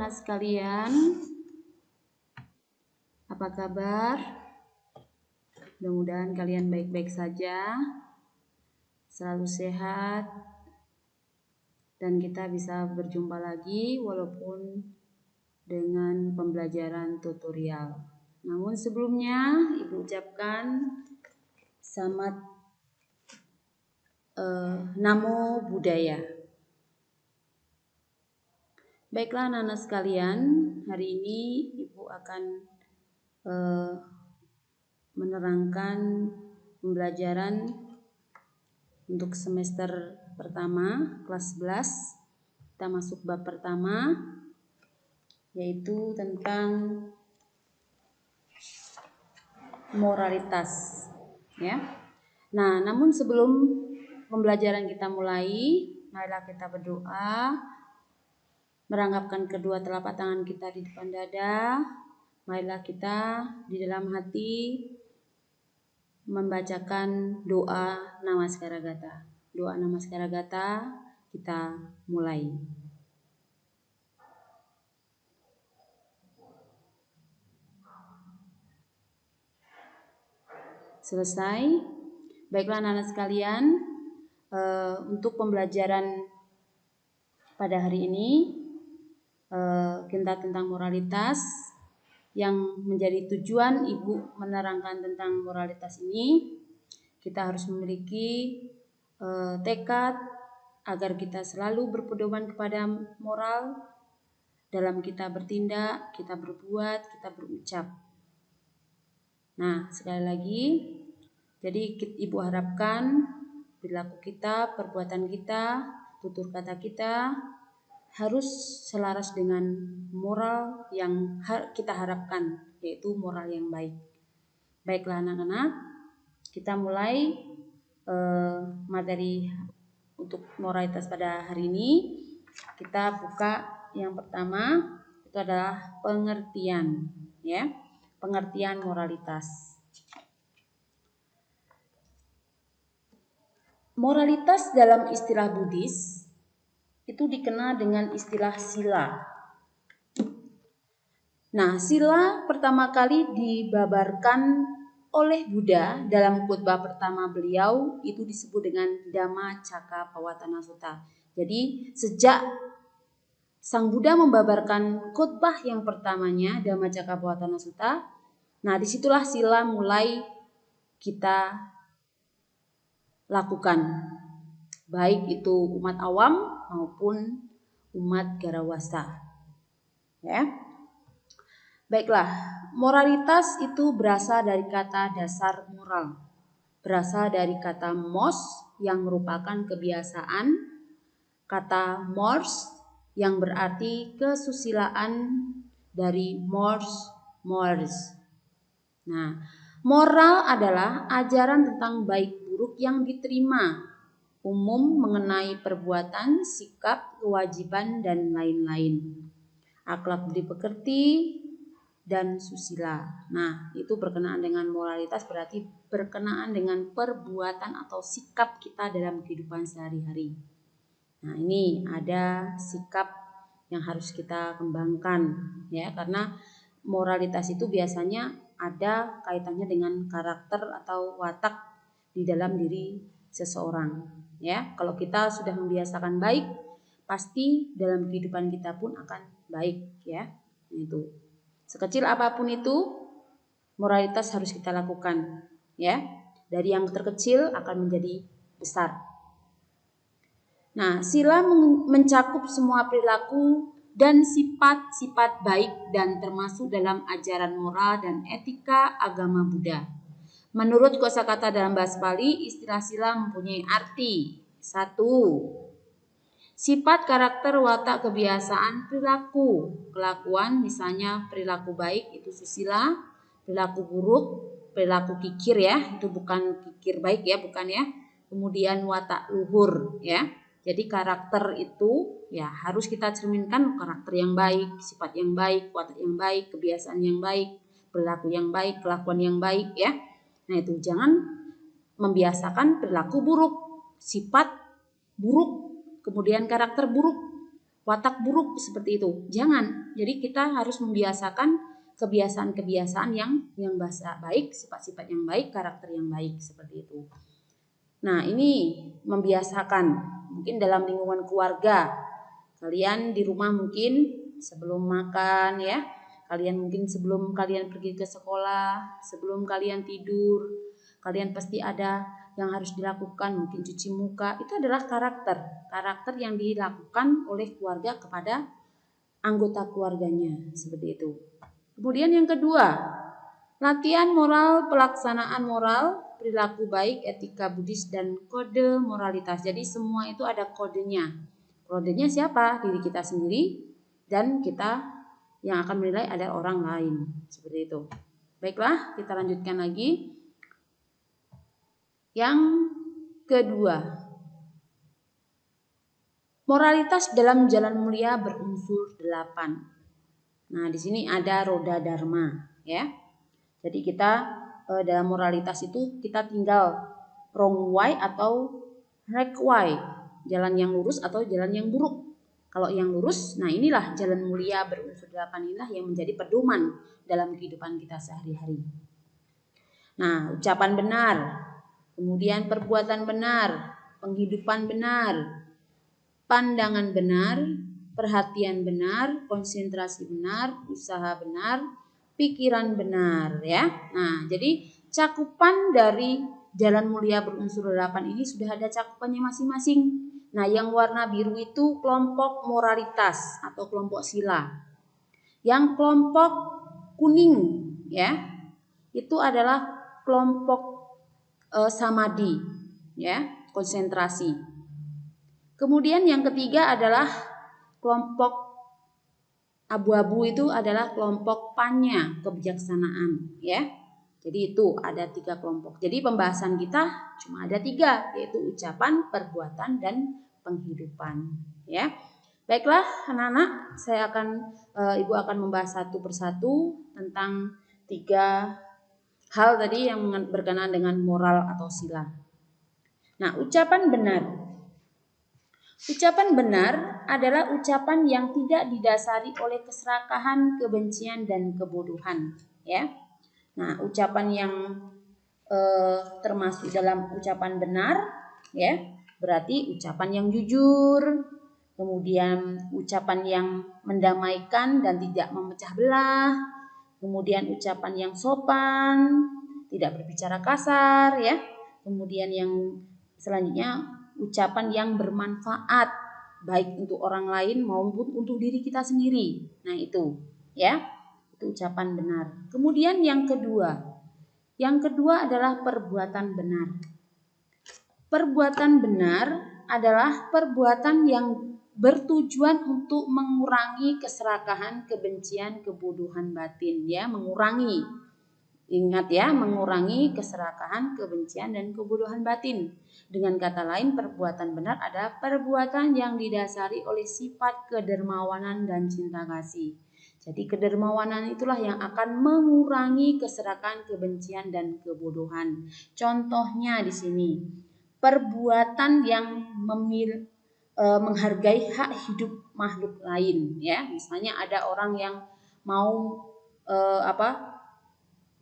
anak-anak sekalian, apa kabar? Mudah-mudahan kalian baik-baik saja, selalu sehat, dan kita bisa berjumpa lagi walaupun dengan pembelajaran tutorial. Namun sebelumnya Ibu ucapkan selamat Namo Buddhaya. Baiklah anak-anak sekalian, hari ini Ibu akan menerangkan pembelajaran untuk semester pertama kelas 11. Kita masuk bab pertama, yaitu tentang moralitas, ya. Nah, namun sebelum pembelajaran kita mulai, marilah kita berdoa, merangkapkan kedua telapak tangan kita di depan dada. Marilah kita di dalam hati membacakan doa Namaskaragata. Doa Namaskaragata kita mulai. Selesai. Baiklah anak-anak sekalian, untuk pembelajaran pada hari ini kita tentang moralitas. Yang menjadi tujuan Ibu menerangkan tentang moralitas ini, kita harus memiliki tekad agar kita selalu berpedoman kepada moral dalam kita bertindak, kita berbuat, kita berucap. Nah, sekali lagi, jadi Ibu harapkan perilaku kita, perbuatan kita, tutur kata kita harus selaras dengan moral yang kita harapkan, yaitu moral yang baik. Baiklah anak-anak, kita mulai materi untuk moralitas pada hari ini. Kita buka yang pertama, itu adalah pengertian, ya, pengertian moralitas. Moralitas dalam istilah Buddhis itu dikenal dengan istilah sila. Nah, sila pertama kali dibabarkan oleh Buddha dalam khotbah pertama beliau, itu disebut dengan Dhammacakkappavattana Sutta. Jadi, sejak Sang Buddha membabarkan khotbah yang pertamanya, Dhammacakkappavattana Sutta, nah disitulah sila mulai kita lakukan, baik itu umat awam maupun umat garawasa, ya. Baiklah, moralitas itu berasal dari kata dasar moral, berasal dari kata mos yang merupakan kebiasaan, kata mors yang berarti kesusilaan dari mors. Nah, moral adalah ajaran tentang baik buruk yang diterima, umum mengenai perbuatan, sikap, kewajiban, dan lain-lain. Akhlak budi pekerti dan susila. Nah, itu berkenaan dengan moralitas, berarti berkenaan dengan perbuatan atau sikap kita dalam kehidupan sehari-hari. Nah, ini ada sikap yang harus kita kembangkan, ya, karena moralitas itu biasanya ada kaitannya dengan karakter atau watak di dalam diri seseorang, ya. Kalau kita sudah membiasakan baik, pasti dalam kehidupan kita pun akan baik, ya. Itu sekecil apapun itu, moralitas harus kita lakukan, ya. Dari yang terkecil akan menjadi besar. Nah, sila mencakup semua perilaku dan sifat-sifat baik dan termasuk dalam ajaran moral dan etika agama Buddha. Menurut kosakata dalam bahasa Bali, istilah sila mempunyai arti: 1. Sifat, karakter, watak, kebiasaan, perilaku, kelakuan, misalnya perilaku baik itu susila, perilaku buruk, perilaku kikir, ya, itu bukan kikir baik, ya, bukan, ya. Kemudian watak luhur, ya. Jadi karakter itu, ya, harus kita cerminkan karakter yang baik, sifat yang baik, watak yang baik, kebiasaan yang baik, perilaku yang baik, kelakuan yang baik, ya. Nah, itu jangan membiasakan perilaku buruk, sifat buruk, kemudian karakter buruk. watak buruk seperti itu. Jangan. Jadi kita harus membiasakan kebiasaan-kebiasaan yang baik, sifat-sifat yang baik, karakter yang baik seperti itu. Nah, ini membiasakan mungkin dalam lingkungan keluarga. Kalian di rumah mungkin sebelum makan ya, kalian mungkin sebelum kalian pergi ke sekolah, sebelum kalian tidur, kalian pasti ada yang harus dilakukan, mungkin cuci muka. Itu adalah karakter yang dilakukan oleh keluarga kepada anggota keluarganya, seperti itu. Kemudian yang kedua, latihan moral, pelaksanaan moral, perilaku baik, etika budis, dan kode moralitas. Jadi semua itu ada kodenya. Kodenya siapa? Diri kita sendiri, dan kita yang akan menilai ada orang lain. Seperti itu. Baiklah, kita lanjutkan lagi. Yang kedua, moralitas dalam jalan mulia berunsur 8. Nah, di sini ada roda dharma, ya. Jadi kita dalam moralitas itu kita tinggal wrong way atau right way, jalan yang lurus atau jalan yang buruk. Kalau yang lurus, nah inilah jalan mulia berunsur 8 inilah yang menjadi pedoman dalam kehidupan kita sehari-hari. Nah, ucapan benar, kemudian perbuatan benar, penghidupan benar, pandangan benar, perhatian benar, konsentrasi benar, usaha benar, pikiran benar, ya. Nah, jadi cakupan dari jalan mulia berunsur 8 ini sudah ada cakupannya masing-masing. Nah, yang warna biru itu kelompok moralitas atau kelompok sila. Yang kelompok kuning, ya, itu adalah kelompok samadhi, ya, konsentrasi. Kemudian yang ketiga adalah kelompok abu-abu, itu adalah kelompok panya, kebijaksanaan, ya. Jadi itu ada 3 kelompok. Jadi pembahasan kita cuma ada 3, yaitu ucapan, perbuatan, dan penghidupan, ya. Baiklah anak-anak, Ibu akan membahas satu persatu tentang 3 hal tadi yang berkenaan dengan moral atau sila. Nah, ucapan benar. Ucapan benar adalah ucapan yang tidak didasari oleh keserakahan, kebencian, dan kebodohan, ya. Nah, ucapan yang termasuk dalam ucapan benar, ya, berarti ucapan yang jujur, kemudian ucapan yang mendamaikan dan tidak memecah belah, kemudian ucapan yang sopan, tidak berbicara kasar, ya. Kemudian yang selanjutnya ucapan yang bermanfaat baik untuk orang lain maupun untuk diri kita sendiri. Nah, itu, ya. Itu ucapan benar. Kemudian yang kedua adalah perbuatan benar. Perbuatan benar adalah perbuatan yang bertujuan untuk mengurangi keserakahan, kebencian, kebodohan batin, ya, mengurangi. Ingat ya, mengurangi keserakahan, kebencian, dan kebodohan batin. Dengan kata lain, perbuatan benar adalah perbuatan yang didasari oleh sifat kedermawanan dan cinta kasih. Jadi kedermawanan itulah yang akan mengurangi keserakahan, kebencian, dan kebodohan. Contohnya di sini, perbuatan yang menghargai hak hidup makhluk lain, ya. Misalnya ada orang yang mau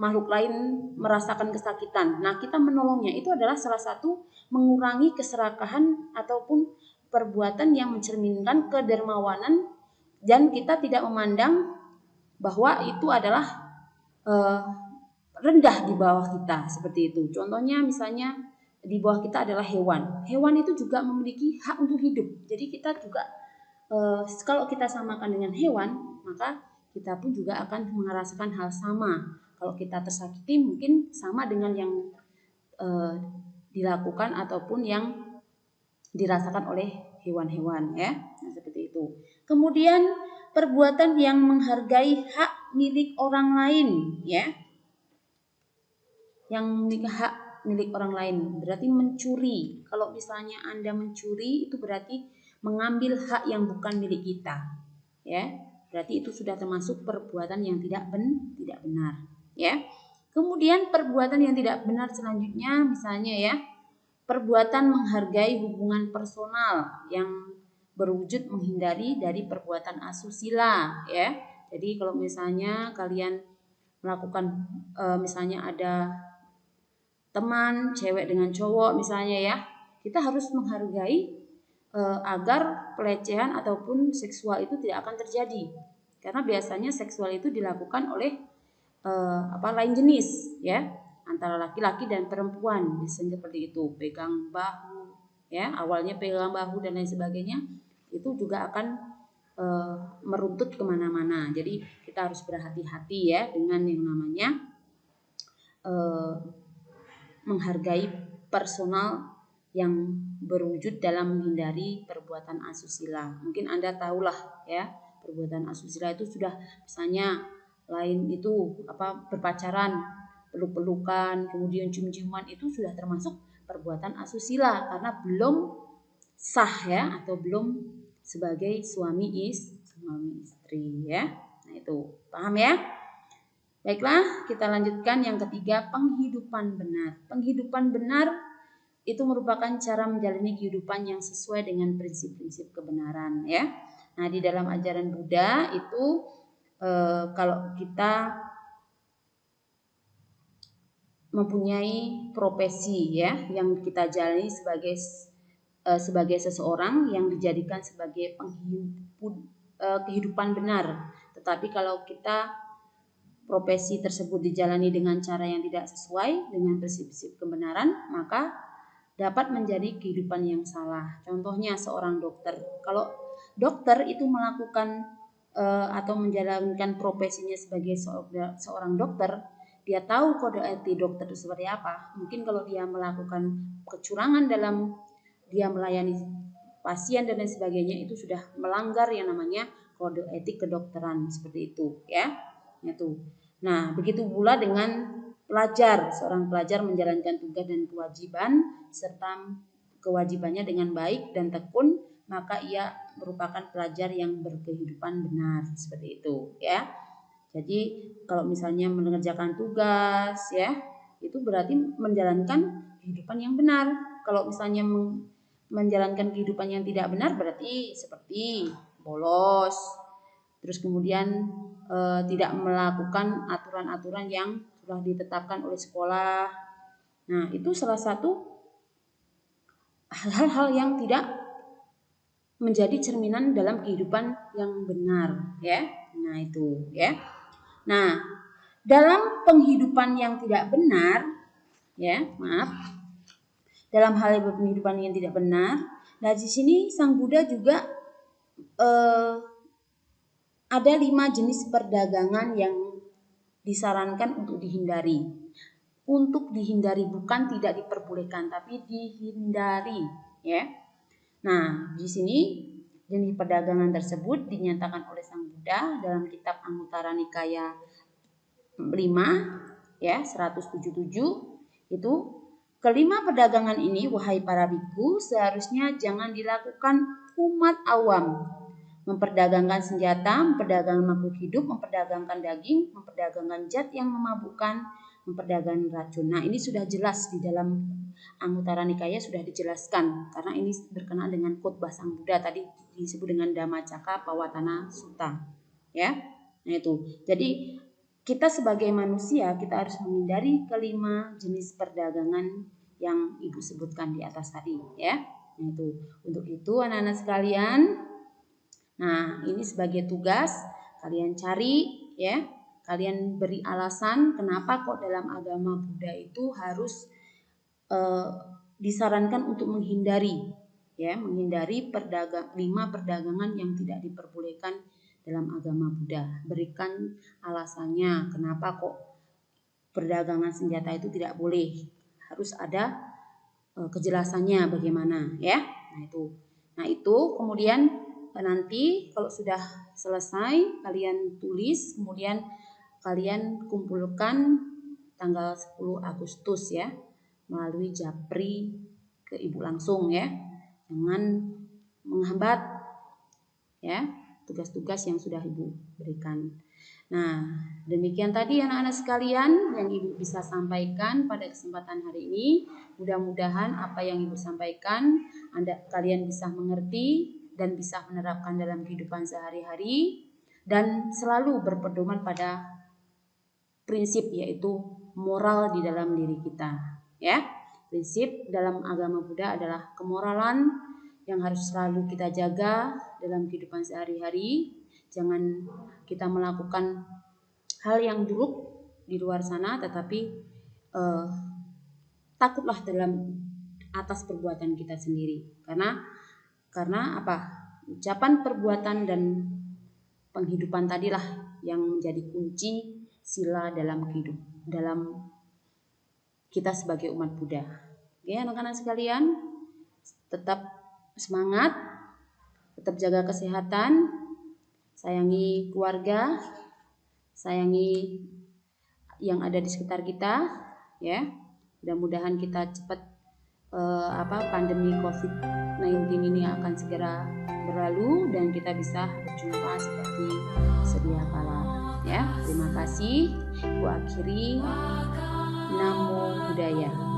makhluk lain merasakan kesakitan. Nah, kita menolongnya. Itu adalah salah satu mengurangi keserakahan ataupun perbuatan yang mencerminkan kedermawanan, dan kita tidak memandang bahwa itu adalah rendah di bawah kita, seperti itu. Contohnya misalnya di bawah kita adalah hewan. Hewan itu juga memiliki hak untuk hidup. Jadi kita juga kalau kita samakan dengan hewan, maka kita pun juga akan merasakan hal sama. Kalau kita tersakiti mungkin sama dengan yang dilakukan ataupun yang dirasakan oleh hewan-hewan, ya. Nah, seperti itu. Kemudian perbuatan yang menghargai hak milik orang lain, ya. Yang memiliki hak milik orang lain berarti mencuri. Kalau misalnya Anda mencuri, itu berarti mengambil hak yang bukan milik kita, ya. Berarti itu sudah termasuk perbuatan yang tidak benar, ya. Kemudian perbuatan yang tidak benar selanjutnya misalnya, ya, perbuatan menghargai hubungan personal yang berwujud menghindari dari perbuatan asusila, ya. Jadi kalau misalnya kalian melakukan misalnya ada teman cewek dengan cowok misalnya ya, kita harus menghargai agar pelecehan ataupun seksual itu tidak akan terjadi, karena biasanya seksual itu dilakukan oleh lain jenis ya, antara laki-laki dan perempuan, biasanya seperti itu, pegang bahu ya, awalnya pegang bahu dan lain sebagainya, itu juga akan meruntut kemana-mana. Jadi kita harus berhati-hati ya dengan yang namanya menghargai personal yang berwujud dalam menghindari perbuatan asusila. Mungkin Anda tahulah ya, perbuatan asusila itu sudah misalnya lain itu berpacaran, peluk-pelukan, kemudian cium-ciuman, itu sudah termasuk perbuatan asusila karena belum sah ya, atau belum sebagai suami istri ya. Nah itu paham ya. Baiklah, kita lanjutkan yang ketiga, penghidupan benar. Penghidupan benar itu merupakan cara menjalani kehidupan yang sesuai dengan prinsip-prinsip kebenaran ya. Nah, di dalam ajaran Buddha itu kalau kita mempunyai profesi ya yang kita jalani sebagai seseorang yang dijadikan sebagai kehidupan benar. Tetapi kalau kita profesi tersebut dijalani dengan cara yang tidak sesuai dengan prinsip-prinsip kebenaran, maka dapat menjadi kehidupan yang salah. Contohnya seorang dokter. Kalau dokter itu melakukan atau menjalankan profesinya sebagai seorang dokter, dia tahu kode etik dokter itu seperti apa. Mungkin kalau dia melakukan kecurangan dalam dia melayani pasien dan lain sebagainya, itu sudah melanggar yang namanya kode etik kedokteran, seperti itu ya. Itu. Nah, begitu pula dengan pelajar. Seorang pelajar menjalankan tugas dan kewajiban serta kewajibannya dengan baik dan tekun, maka ia merupakan pelajar yang berkehidupan benar, seperti itu ya. Jadi kalau misalnya mengerjakan tugas ya, itu berarti menjalankan kehidupan yang benar. Kalau misalnya menjalankan kehidupan yang tidak benar, berarti seperti bolos, terus kemudian tidak melakukan aturan-aturan yang sudah ditetapkan oleh sekolah. Nah, itu salah satu hal-hal yang tidak menjadi cerminan dalam kehidupan yang benar ya. Nah, itu ya. Nah, dalam penghidupan yang tidak benar ya, dalam hal penghidupan yang tidak benar, nah di sini Sang Buddha juga ada 5 jenis perdagangan yang disarankan untuk dihindari. Untuk dihindari, bukan tidak diperbolehkan, tapi dihindari ya. Nah, di sini jenis perdagangan tersebut dinyatakan oleh Sang Buddha dalam kitab Anguttara Nikaya 5 ya, 177 itu. Kelima perdagangan ini, wahai para biku, seharusnya jangan dilakukan umat awam. Memperdagangkan senjata, memperdagangkan makhluk hidup, memperdagangkan daging, memperdagangkan zat yang memabukkan, memperdagangkan racun. Nah, ini sudah jelas di dalam Anguttara Nikaya sudah dijelaskan, karena ini berkenaan dengan khotbah Sang Buddha tadi disebut dengan Dhammacakka Pavattana Sutta. Ya. Nah, itu. Jadi kita sebagai manusia kita harus menghindari kelima jenis perdagangan yang Ibu sebutkan di atas tadi ya. Nah, itu. Untuk itu anak-anak sekalian, nah ini sebagai tugas kalian cari ya, kalian beri alasan kenapa kok dalam agama Buddha itu harus disarankan untuk menghindari ya, menghindari 5 perdagangan yang tidak diperbolehkan dalam agama Buddha. Berikan alasannya kenapa kok perdagangan senjata itu tidak boleh. Harus ada kejelasannya bagaimana ya. Nah itu kemudian nanti kalau sudah selesai kalian tulis, kemudian kalian kumpulkan tanggal 10 Agustus ya melalui japri ke Ibu langsung ya. Jangan menghambat ya tugas-tugas yang sudah Ibu berikan. Nah, demikian tadi anak-anak sekalian yang Ibu bisa sampaikan pada kesempatan hari ini. Mudah-mudahan apa yang Ibu sampaikan kalian bisa mengerti dan bisa menerapkan dalam kehidupan sehari-hari, dan selalu berpedoman pada prinsip yaitu moral di dalam diri kita, ya. Prinsip dalam agama Buddha adalah kemoralan yang harus selalu kita jaga dalam kehidupan sehari-hari. Jangan kita melakukan hal yang buruk di luar sana, tetapi takutlah dalam atas perbuatan kita sendiri. Karena apa? Ucapan, perbuatan, dan penghidupan tadilah yang menjadi kunci sila dalam kita sebagai umat Buddha. Oke, anak-anak sekalian, tetap semangat, tetap jaga kesehatan, sayangi keluarga, sayangi yang ada di sekitar kita, ya. Mudah-mudahan kita cepat pandemi COVID-19 ini akan segera berlalu dan kita bisa berjumpa seperti sedia kala, ya. Terima kasih. Aku akhiri. Namo Buddhaya.